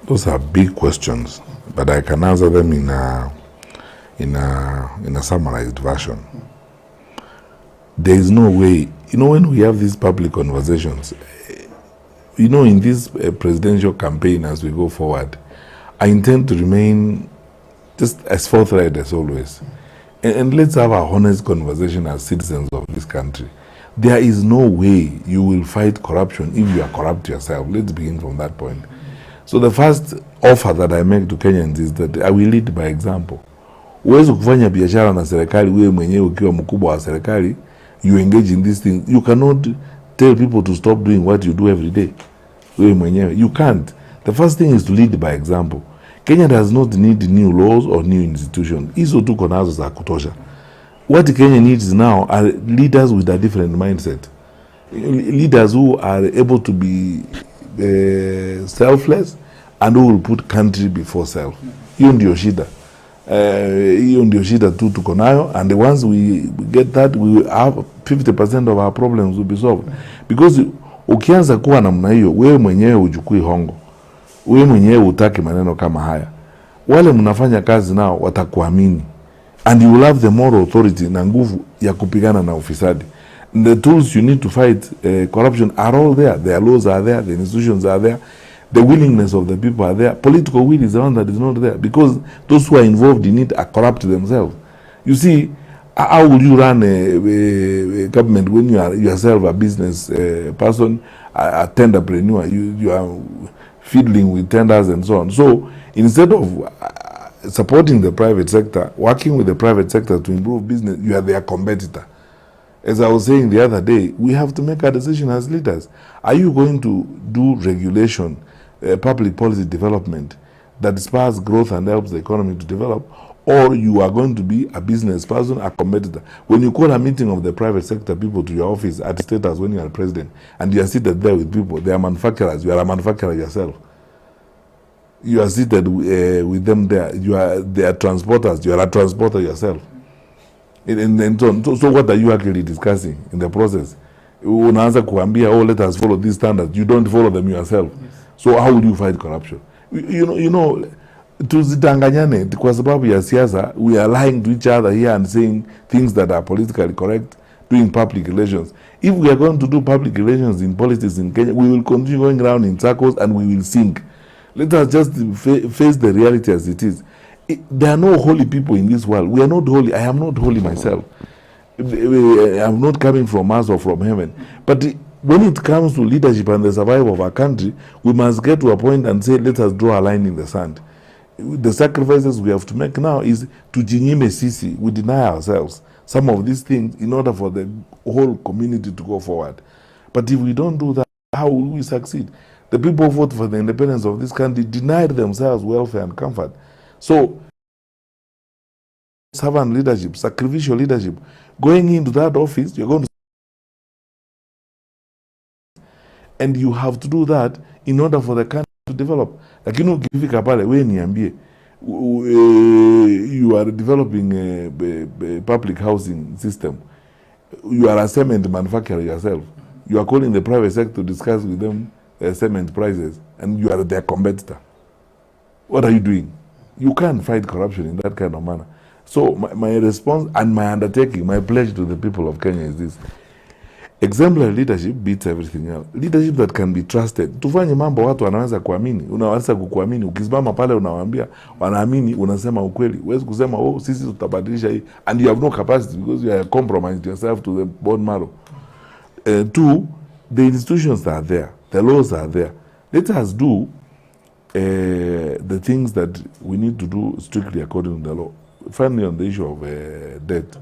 Those are big questions, but I can answer them in a summarized version. There is no way, when we have these public conversations, in this presidential campaign as we go forward, I intend to remain just as forthright as always. And let's have a honest conversation as citizens of this country. There is no way you will fight corruption if you are corrupt yourself. Let's begin from that point. So the first offer that I make to Kenyans is that I will lead by example. Uwezi kufanya biashara na serikali wewe mwenyewe ukiwa mkubwa wa serikali, you engage in these things. You cannot tell people to stop doing what you do every day. Wewe mwenyewe, you can't. The first thing is to lead by example. Kenya does not need new laws or new institutions. Hizo tuko nazo za kutosha. What Kenya needs now are leaders with a different mindset. Leaders who are able to be selfless and who will put country before self. Hiyo ndio shida. Hiyo ndio shida tu tuko nayo, and once we get that, we will have 50% of our problems will be solved. Because ukianza kuwa namna hiyo, wewe mwenyewe hujukui hongo. Wewe mwenyewe hutaki maneno kama haya. Wale mnafanya kazi nao watakuamini. And you will have the moral authority na nguvu ya kupigana na ufisadi. The tools you need to fight corruption are all there. The laws are there, the institutions are there, the willingness of the people are there. Political will is the one that is not there, because those who are involved in it are corrupt themselves. You see, how will you run a government when you are yourself a business person, a tenderpreneur? You are fiddling with tenders and so on. So instead of supporting the private sector, working with the private sector to improve business, you are their competitor. As I was saying the other day, we have to make a decision as leaders. Are you going to do regulation, public policy development that spurs growth and helps the economy to develop, or you are going to be a business person, a competitor? When you call a meeting of the private sector people to your office at status when you are president, and you are seated there with people, they are manufacturers, you are a manufacturer yourself. You are seated with them there. They are transporters. You are a transporter yourself. And so what are you actually discussing in the process? Unaanza kuambia, let us follow these standards. You don't follow them yourself. Yes. So how will you fight corruption? You know, tuzidanganyane kwa sababu ya siasa, we are lying to each other here and saying things that are politically correct, doing public relations. If we are going to do public relations in politics in Kenya, we will continue going around in circles and we will sink. Let us just face the reality as it is. There are no holy people in this world. We are not holy. I am not holy myself. I am not coming from Mars or from heaven. But when it comes to leadership and the survival of our country, we must get to a point and say, let us draw a line in the sand. The sacrifices we have to make now is to jinyime sisi. We deny ourselves some of these things in order for the whole community to go forward. But if we don't do that, how will we succeed? The people who fought for the independence of this country denied themselves welfare and comfort. So, servant leadership, sacrificial leadership, going into that office, you're going to, and you have to do that in order for the country to develop. Like, ukifika pale, we niambie, you are developing a public housing system. You are a cement manufacturer yourself. You are calling the private sector to discuss with them cement prices, and you are their competitor. What are you doing? You can't fight corruption in that kind of manner. So my response and my undertaking, my pledge to the people of Kenya is this: exemplary leadership beats everything else. Leadership that can be trusted. Tufanye mambo watu wanaweza kuamini. Unaweza kukuamini. Ukisimama pale unawaambia, wanaamini, unasema ukweli. Huwezi kusema, sisi tutabadilisha hii. And you have no capacity because you are compromised yourself to the bone marrow. Two, the institutions are there. The laws are there. Let us do the things that we need to do strictly according to the law. Finally, on the issue of debt,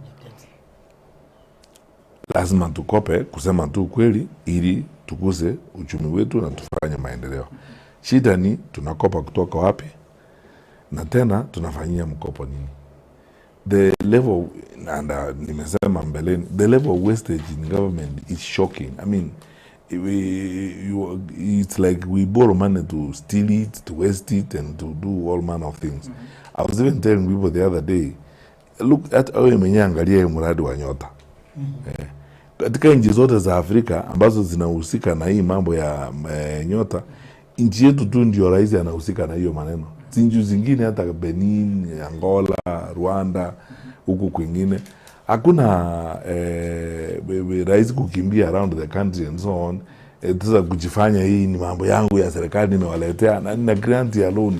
lazima tukope, kusema tu kweli, ili tukuse uchumi wetu na tufanye maendeleo. Shida ni tunakopa kutoka wapi, na tena tunafanyia mkopo nini? The level, and nimesema mbeleni, the level of wastage in government is shocking. I mean, it's like we borrow money to steal it, to waste it, and to do all manner of things. I was even telling people the other day, look at how mwenye angalia mradi wa nyota. Katika nchi zote za Afrika ambazo zinahusika na hii mambo ya nyota, nchi yetu tu ndio rais anahusika na hiyo maneno. Nchi zingine hata Benin, Angola, Rwanda, huku kwingine hakuna rais kukimbia around the country and so on. Sasa kujifanya hii ni mambo yangu ya serikali nimewaletea na grant ya loan,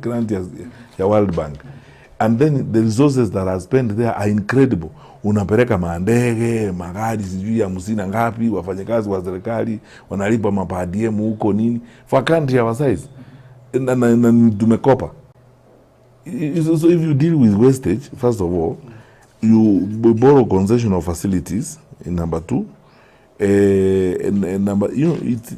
grant ya World Bank. And then the resources that are spent there are incredible. Unapeleka mandege, magari sijui ya musina ngapi, wafanyakazi wa serikali wanalipa mapadiemu huko nini for country our size. Na tumekopa. So if you deal with wastage, first of all, you borrow concessional facilities in number 2. And number, it's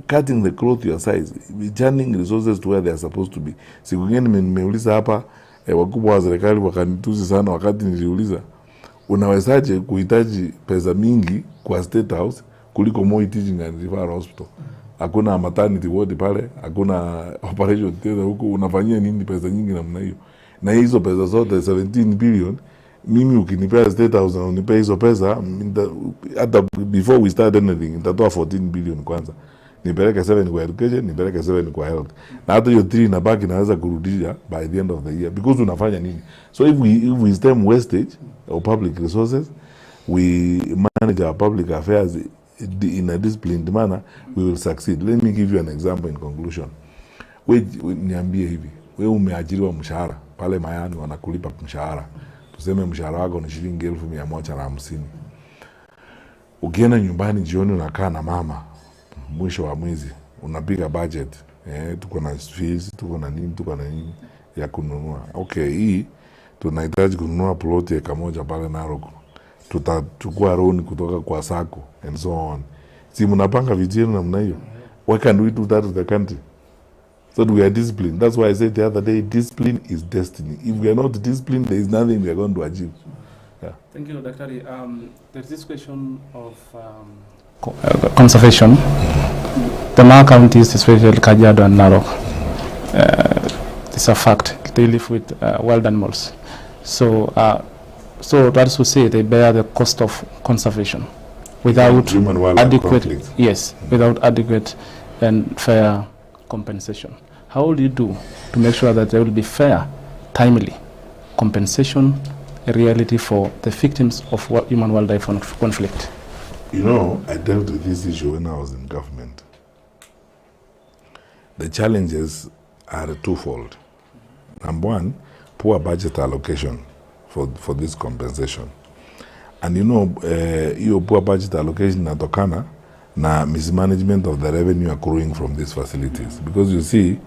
cutting the cloth your size, churning resources to where they are supposed to be. Siku ngine nimeuliza hapa wakubwa wa serikali wakanitusi sana wakati niliuliza, unawezaje kuhitaji pesa mingi kwa State House kuliko Moi Teaching and Referral Hospital? Hakuna maternity ward pale, hakuna operation theater huko, unafanyia nini pesa nyingi namna hiyo? Na hizo pesa zote 17 billion, mimi ukinipea State House na unipea hizo pesa, hata before we start anything, nitatoa 14 billion kwanza. Nipeleke 7 kwa education, nipeleke 7 kwa health. Na hata hiyo 3 inabaki naweza kurudisha by the end of the year. Because unafanya nini? So if we stem wastage of public resources, we manage our public affairs in a disciplined manner, we will succeed. Let me give you an example in conclusion. Niambie hivi, wewe umeajiriwa mshahara, pale Mayani wanakulipa mshahara. Tuseme mshahara wako ni shilingi 1,150. Ukienda nyumbani jioni unakaa na mama, mwisho wa mwezi unapiga budget, tuko na fees, tuko na nini ya kununua. Okay, hii tunahitaji kununua plot eka moja pale Narok, tutachukua loan kutoka kwa sako and so on. Si mnapanga vijana namna hiyo? Why can't we do that to the country? So we are disciplined. That's why I said the other day, discipline is destiny. If we are not disciplined, there is nothing we are going to achieve. Yeah. Thank you, Dr. There's this question of conservation. The Mara counties, especially Kajiado and Narok, it's a fact. They live with wild animals. So that's to say they bear the cost of conservation without adequate, without adequate and fair compensation. How will you do to make sure that there will be fair, timely compensation, a reality for the victims of human-wildlife conflict? You know, I dealt with this issue when I was in government. The challenges are twofold. Number one, poor budget allocation for this compensation. And you know, your poor budget allocation natokana na mismanagement of the revenue accruing from these facilities. Because you see,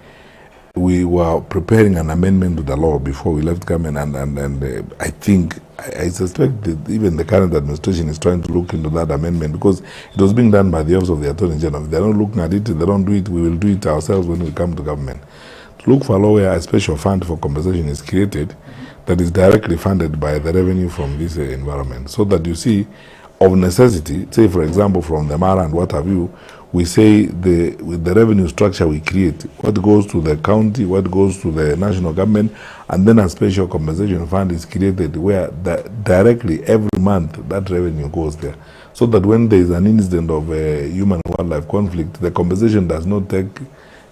we were preparing an amendment to the law before we left government, and I suspect that even the current administration is trying to look into that amendment, because it was being done by the Office of the Attorney General. If they're not looking at it, they don't do it, we will do it ourselves when we come to government. To look for a law where a special fund for compensation is created that is directly funded by the revenue from this environment. So that you see, of necessity, say for example from the Mara and what have you, we say with the revenue structure we create, what goes to the county, what goes to the national government, and then a special compensation fund is created where directly every month that revenue goes there. So that when there is an incident of a human-wildlife conflict, the compensation does not take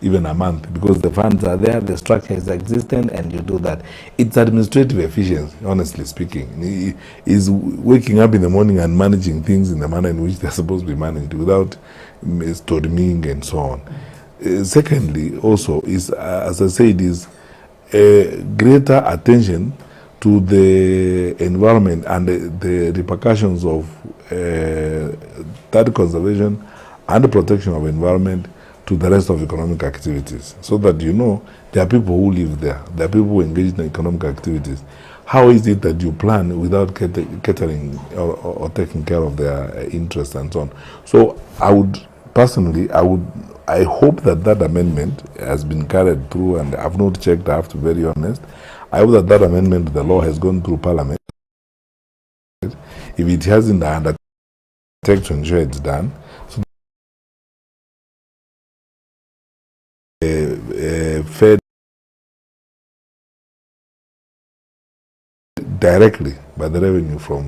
even a month, because the funds are there, the structure is existent, and you do that. It's administrative efficiency, honestly speaking. Is waking up in the morning and managing things in the manner in which they're supposed to be managed without storming and so on. Secondly, also, is, as I said, is greater attention to the environment and the repercussions of that conservation and the protection of environment to the rest of economic activities, so that you know there are people who live there, there are people who engage in economic activities. How is it that you plan without catering or taking care of their interests and so on? So I would personally, I hope that amendment has been carried through, and I've not checked, I have to be very honest. I hope that amendment to the law has gone through Parliament. If it hasn't, I undertake to ensure it's done. So fed directly by the revenue from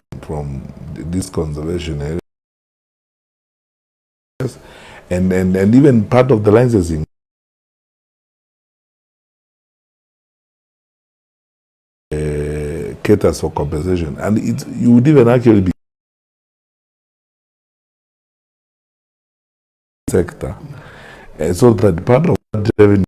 this conservation areas, and even part of the licensing caters for compensation, and you would even actually be sector, so that part of that revenue